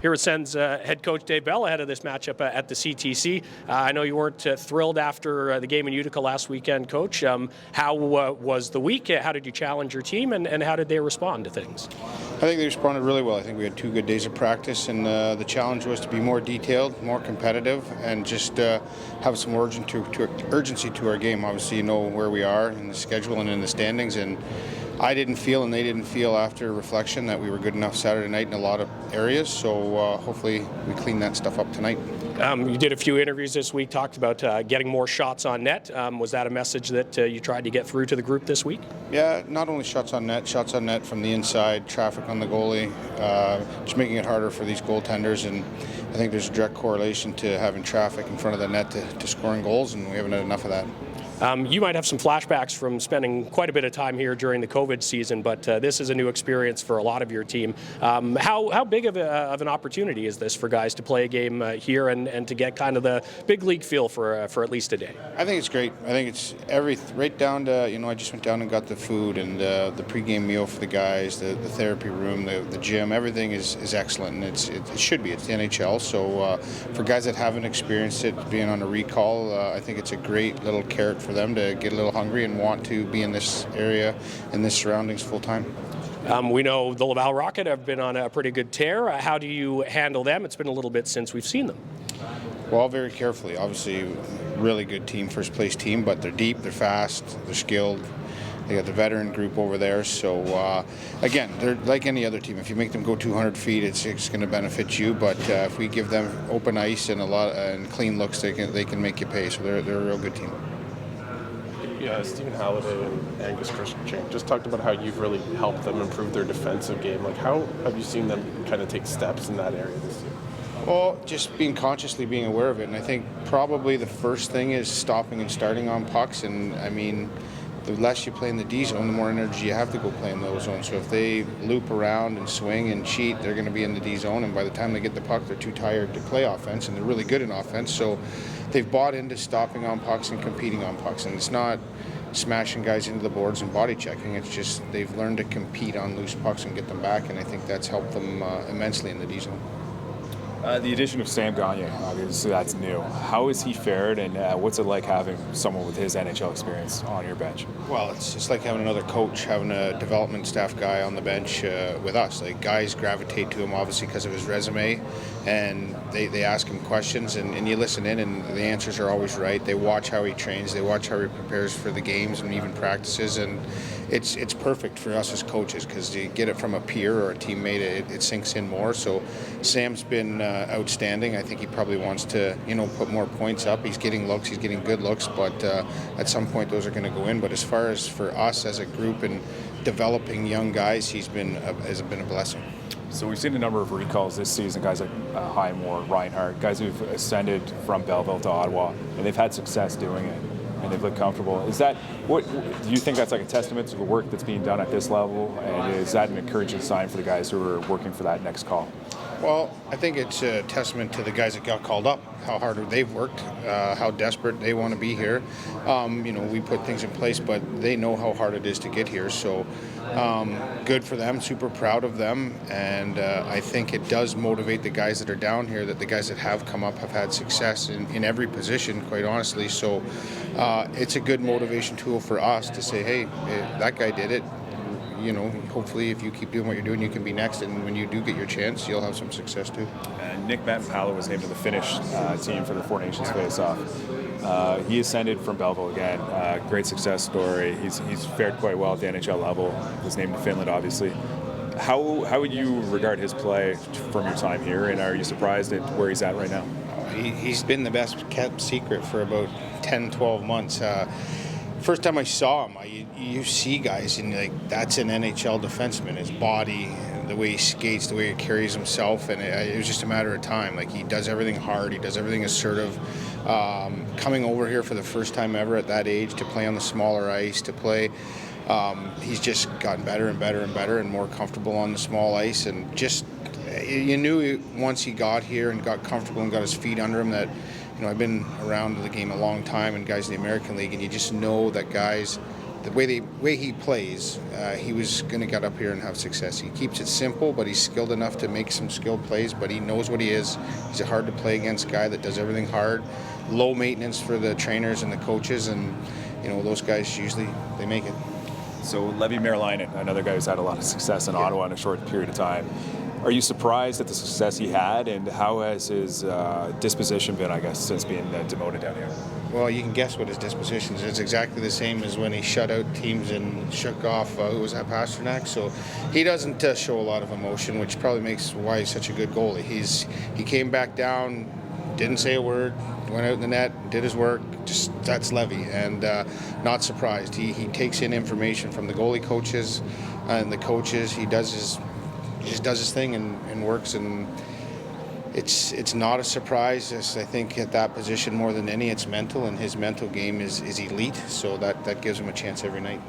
Here with Sens head coach Dave Bell ahead of this matchup at the CTC. I know you weren't thrilled after the game in Utica last weekend, Coach. How was the week? How did you challenge your team, and how did they respond to things? I think they responded really well. I think we had 2 good days of practice, and the challenge was to be more detailed, more competitive, and just have some urgency to our game. Obviously, you know where we are in the schedule and in the standings, and I didn't feel, and they didn't feel after reflection, that we were good enough Saturday night in a lot of areas. So hopefully we clean that stuff up tonight. You did a few interviews this week, talked about getting more shots on net. Was that a message that you tried to get through to the group this week? Yeah, not only shots on net from the inside, traffic on the goalie, just making it harder for these goaltenders. And I think there's a direct correlation to having traffic in front of the net to scoring goals, and we haven't had enough of that. You might have some flashbacks from spending quite a bit of time here during the COVID season, but this is a new experience for a lot of your team. How big of an opportunity is this for guys to play a game here and to get kind of the big league feel for at least a day? I think it's great. I think it's right down to, I just went down and got the food and the pregame meal for the guys, the therapy room, the gym. Everything is excellent, and it should be. It's the NHL, so for guys that haven't experienced it, being on a recall, I think it's a great little carrot for them to get a little hungry and want to be in this area, in this surroundings full time. We know the Laval Rocket have been on a pretty good tear. How do you handle them? It's been a little bit since we've seen them. Well, very carefully. Obviously, really good team, first place team, but they're deep, they're fast, they're skilled. They got the veteran group over there. So, again, they're like any other team. If you make them go 200 feet, it's going to benefit you. But if we give them open ice and and clean looks, they can make you pay. So they're a real good team. Yeah, Stephen Halliday and Angus Christian just talked about how you've really helped them improve their defensive game. Like, how have you seen them kind of take steps in that area this year? Well, just consciously being aware of it. And I think probably the first thing is stopping and starting on pucks. And, I mean, the less you play in the D zone, the more energy you have to go play in those zones. So if they loop around and swing and cheat, they're going to be in the D zone. And by the time they get the puck, they're too tired to play offense. And they're really good in offense. So they've bought into stopping on pucks and competing on pucks. And it's not smashing guys into the boards and body checking. It's just they've learned to compete on loose pucks and get them back, and I think that's helped them immensely in the D zone. The addition of Sam Gagner, obviously that's new. How has he fared, and what's it like having someone with his NHL experience on your bench? Well, it's like having another coach, having a development staff guy on the bench with us. Like, guys gravitate to him obviously because of his resume, and they ask him questions, and you listen in, and the answers are always right. They watch how he trains, they watch how he prepares for the games and even practices, and it's perfect for us as coaches because you get it from a peer or a teammate, it sinks in more. So Sam's been outstanding. I think he probably wants to, put more points up. He's getting looks, he's getting good looks, but at some point those are going to go in. But as far as for us as a group and developing young guys, has been a blessing. So we've seen a number of recalls this season, guys like Highmore, Reinhardt, guys who've ascended from Belleville to Ottawa, and they've had success doing it, and they've looked comfortable. Do you think that's like a testament to the work that's being done at this level, and is that an encouraging sign for the guys who are working for that next call? Well, I think it's a testament to the guys that got called up, how hard they've worked, how desperate they want to be here. We put things in place, but they know how hard it is to get here. So good for them, super proud of them. And I think it does motivate the guys that are down here, that the guys that have come up have had success in every position, quite honestly. So it's a good motivation tool for us to say, hey, that guy did it. Hopefully if you keep doing what you're doing, you can be next, and when you do get your chance, you'll have some success too. Nick Mampala was named to the Finnish team for the Four Nations face-off. He ascended from Belleville again. Great success story. He's fared quite well at the NHL level. Was named to Finland, obviously. How would you regard his play from your time here, and are you surprised at where he's at right now? He's been the best kept secret for about 10, 12 months. First time I saw him, you see guys, and that's an NHL defenseman. His body, the way he skates, the way he carries himself, and it was just a matter of time. He does everything hard, he does everything assertive. Coming over here for the first time ever at that age to play on the smaller ice, to play, he's just gotten better and better and better and more comfortable on the small ice, and just you knew once he got here and got comfortable and got his feet under him that. I've been around the game a long time and guys in the American League, and you just know that guys the way he plays, he was going to get up here and have success. He keeps it simple, but he's skilled enough to make some skilled plays, but he knows what he is. He's a hard to play against guy that does everything hard, low maintenance for the trainers and the coaches, and those guys usually they make it. So Levi Merilainen, another guy who's had a lot of success in Ottawa in a short period of time. Are you surprised at the success he had, and how has his disposition been, I guess, since being demoted down here? Well, you can guess what his disposition is. It's exactly the same as when he shut out teams and shook off, who was that, Pasternak? So he doesn't show a lot of emotion, which probably makes why he's such a good goalie. He came back down, didn't say a word, went out in the net, did his work. Just that's Levy, and not surprised. He takes in information from the goalie coaches and the coaches. He just does his thing and works, and it's not a surprise. I think at that position more than any, it's mental, and his mental game is elite. So that gives him a chance every night.